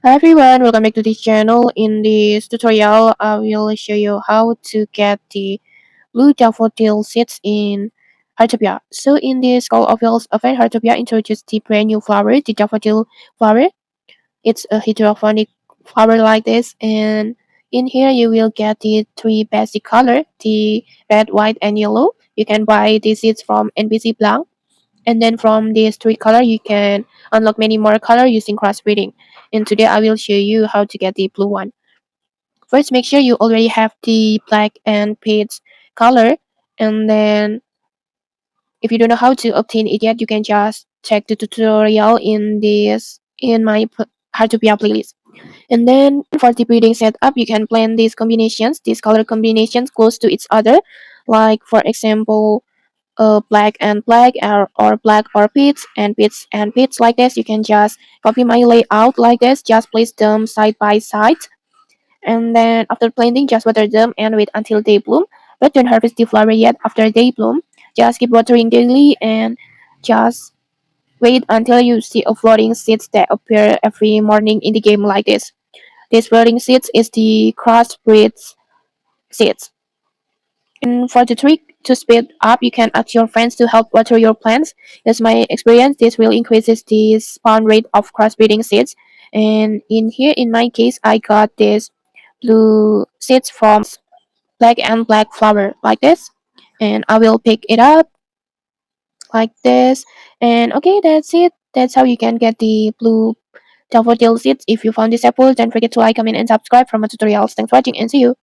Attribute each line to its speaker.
Speaker 1: Hi everyone, welcome back to this channel. In this tutorial, I will show you how to get the blue daffodil seeds in Heartopia. So in this Call of Wheels event, Heartopia introduced the brand new flower, the daffodil flower. It's a hydroponic flower like this, and in here you will get the three basic color, the red, white, and yellow. You can buy the seeds from NPC Blanc, and then from these three color you can unlock many more color using crossbreeding. And today I will show you how to get the blue one. First, make sure you already have the black and peach color, and then if you don't know how to obtain it yet, you can just check the tutorial in my Heartopia playlist. And then for the breeding setup, you can plan these color combinations close to each other, like for example black and black, or black or peach and peach like this. You can just copy my layout like this, just place them side by side, and then after planting just water them and wait until they bloom, but don't harvest the flower yet after they bloom. Just keep watering daily and just wait until you see a floating seeds that appear every morning in the game like this. This floating seeds is the crossbreed seeds. And for the trick to speed up, you can ask your friends to help water your plants. As my experience, this will increases the spawn rate of crossbreeding seeds. And in here, in my case, I got this blue seeds from black and black flower like this. And I will pick it up like this. And okay, that's it. That's how you can get the blue daffodil seeds. If you found this helpful, don't forget to like, comment, and subscribe for more tutorials. Thanks for watching and see you.